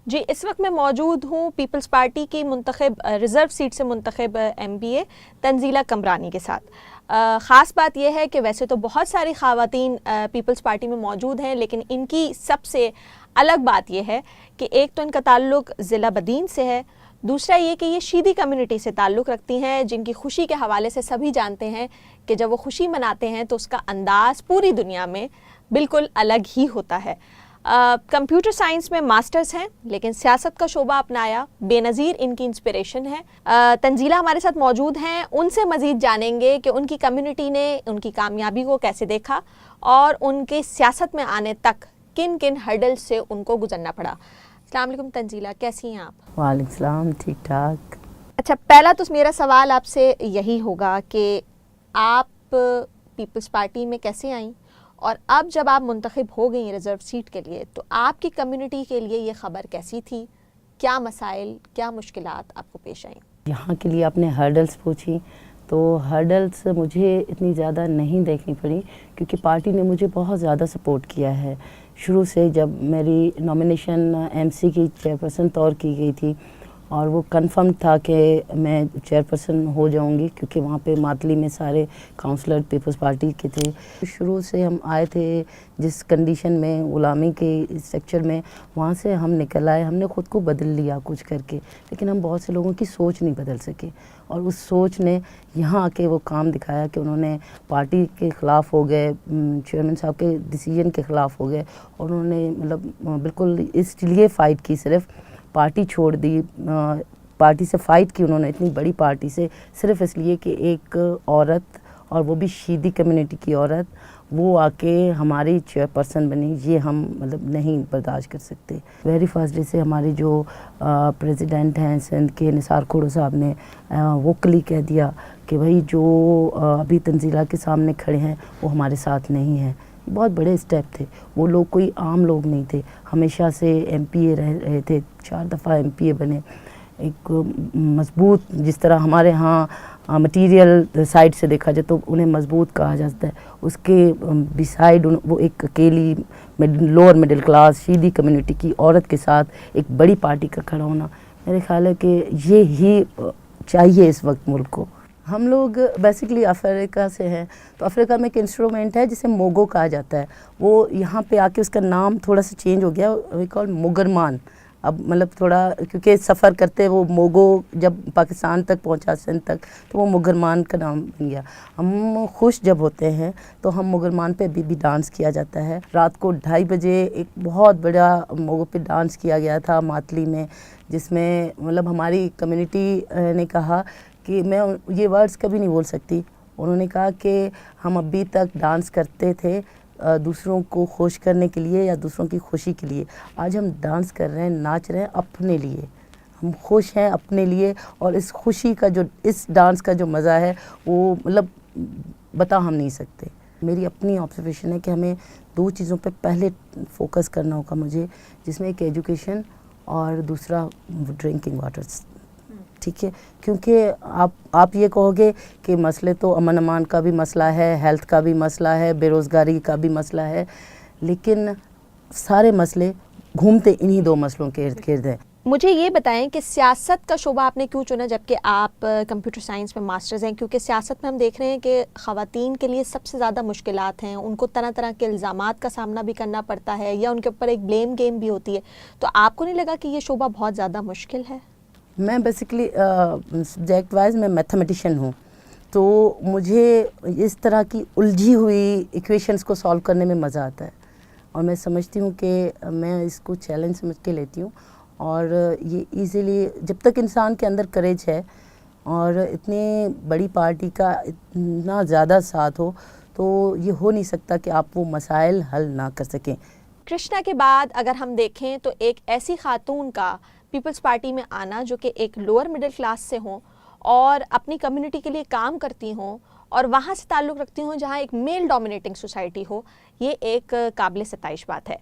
जी, इस वक्त मैं मौजूद हूँ पीपल्स पार्टी की मुंतखब रिज़र्व सीट से मुंतखब MPA तंजीला कमरानी के साथ। ख़ास बात यह है कि वैसे तो बहुत सारी ख़वातीन पीपल्स पार्टी में मौजूद हैं, लेकिन इनकी सबसे अलग बात यह है कि एक तो इनका ताल्लुक़ ज़िला बदीन से है, दूसरा ये कि ये शीदी कम्युनिटी से ताल्लुक़ रखती हैं, जिनकी खुशी के हवाले से सभी जानते हैं कि जब वो खुशी मनाते हैं तो उसका अंदाज़ पूरी दुनिया में बिल्कुल अलग ही होता है। कंप्यूटर साइंस में मास्टर्स हैं, लेकिन सियासत का शोबा अपनाया, बेनज़ीर इनकी इंस्पिरेशन है। तंजीला हमारे साथ मौजूद हैं, उनसे मज़ीद जानेंगे कि उनकी कम्युनिटी ने उनकी कामयाबी को कैसे देखा और उनके सियासत में आने तक किन किन हर्डल्स से उनको गुजरना पड़ा। अस्सलाम वालेकुम तंजीला, कैसी हैं आप? वालेकुम सलाम, ठीक ठाक। अच्छा, पहला तो मेरा सवाल आपसे यही होगा कि आप पीपल्स पार्टी में कैसे आईं, और अब जब आप मुंतखब हो गई रिज़र्व सीट के लिए तो आपकी कम्युनिटी के लिए ये ख़बर कैसी थी? क्या मसाइल, क्या मुश्किलात आपको पेश आईं? यहाँ के लिए आपने हर्डल्स पूछी, तो हर्डल्स मुझे इतनी ज़्यादा नहीं देखनी पड़ी, क्योंकि पार्टी ने मुझे बहुत ज़्यादा सपोर्ट किया है। शुरू से जब मेरी नॉमिनेशन MC की चेयरपर्सन तौर की गई थी और वो कंफर्म था कि मैं चेयरपर्सन हो जाऊंगी, क्योंकि वहाँ पे मातली में सारे काउंसलर पीपल्स पार्टी के थे। शुरू से हम आए थे जिस कंडीशन में, गुलामी के स्ट्रक्चर में, वहाँ से हम निकल आए। हमने ख़ुद को बदल लिया कुछ करके, लेकिन हम बहुत से लोगों की सोच नहीं बदल सके, और उस सोच ने यहाँ आके वो काम दिखाया कि उन्होंने पार्टी के ख़िलाफ़ हो गए, चेयरमैन साहब के डिसीजन के ख़िलाफ़ हो गए, और उन्होंने मतलब बिल्कुल इसलिए फ़ाइट की, सिर्फ पार्टी छोड़ दी, पार्टी से फ़ाइट की उन्होंने, इतनी बड़ी पार्टी से, सिर्फ इसलिए कि एक औरत, और वो भी शीदी कम्युनिटी की औरत, वो आके हमारी चेयरपर्सन बनी। ये हम मतलब नहीं बर्दाश्त कर सकते। वेरी फर्स्ट डे से हमारे जो प्रेसिडेंट हैं सिंध के, निसार खोड़ो साहब ने वोकली कह दिया कि भाई जो अभी तंजीला के सामने खड़े हैं वो हमारे साथ नहीं हैं। बहुत बड़े स्टेप थे। वो लोग कोई आम लोग नहीं थे, हमेशा से MPA रहे थे, 4 दफ़ा MPA बने। एक मजबूत, जिस तरह हमारे यहाँ मटेरियल साइड से देखा जाए तो उन्हें मजबूत कहा जाता है, उसके बिसाइड वो एक अकेली लोअर मिडिल क्लास शीदी कम्युनिटी की औरत के साथ एक बड़ी पार्टी का खड़ा होना, मेरे ख्याल है कि ये ही चाहिए इस वक्त मुल्क को। हम लोग बेसिकली अफ्रीका से हैं, तो अफ्रीका में एक इंस्ट्रूमेंट है जिसे मोगो कहा जाता है। वो यहाँ पे आके उसका नाम थोड़ा सा चेंज हो गया, वी कॉल मुगरमान। अब मतलब थोड़ा, क्योंकि सफ़र करते वो मोगो जब पाकिस्तान तक पहुँचा, सिंध तक, तो वो मुगरमान का नाम बन गया। हम खुश जब होते हैं तो हम मुगरमान पे भी डांस किया जाता है। रात को 2:30 बजे एक बहुत बड़ा मोगो पे डांस किया गया था मातली में, जिसमें मतलब हमारी कम्युनिटी ने कहा कि मैं ये वर्ड्स कभी नहीं बोल सकती। उन्होंने कहा कि हम अभी तक डांस करते थे दूसरों को खुश करने के लिए या दूसरों की खुशी के लिए, आज हम डांस कर रहे हैं, नाच रहे हैं अपने लिए। हम खुश हैं अपने लिए, और इस खुशी का जो, इस डांस का जो मज़ा है वो मतलब बता हम नहीं सकते। मेरी अपनी ऑब्जर्वेशन है कि हमें 2 चीज़ों पे पहले फोकस करना होगा मुझे, जिसमें एक एजुकेशन और दूसरा ड्रिंकिंग वाटर्स, ठीक है। क्योंकि आप ये कहोगे कि मसले तो अमन अमान का भी मसला है, हेल्थ का भी मसला है, बेरोज़गारी का भी मसला है, लेकिन सारे मसले घूमते इन्हीं 2 मसलों के इर्द गिर्द हैं। मुझे ये बताएं कि सियासत का शोबा आपने क्यों चुना, जबकि आप कंप्यूटर साइंस में मास्टर्स हैं? क्योंकि सियासत में हम देख रहे हैं कि ख़वातीन के लिए सबसे ज़्यादा मुश्किलात हैं, उनको तरह तरह के इल्ज़ामात का सामना भी करना पड़ता है, या उनके ऊपर एक ब्लेम गेम भी होती है। तो आपको नहीं लगा कि ये शोबा बहुत ज़्यादा मुश्किल है? मैं बेसिकली सब्जेक्ट वाइज मैं मैथमेटिशियन हूँ, तो मुझे इस तरह की उलझी हुई इक्वेशंस को सॉल्व करने में मज़ा आता है, और मैं समझती हूँ कि मैं इसको चैलेंज समझ के लेती हूँ। और ये इजीली, जब तक इंसान के अंदर करेज है और इतनी बड़ी पार्टी का इतना ज़्यादा साथ हो, तो ये हो नहीं सकता कि आप वो मसाइल हल ना कर सकें। कृष्णा के बाद अगर हम देखें तो एक ऐसी खातून का पीपल्स पार्टी में आना जो कि एक लोअर मिडिल क्लास से हों और अपनी कम्युनिटी के लिए काम करती हों और वहाँ से ताल्लुक़ रखती हों जहाँ एक मेल डोमिनेटिंग सोसाइटी हो, ये एक काबिल सताइश बात है।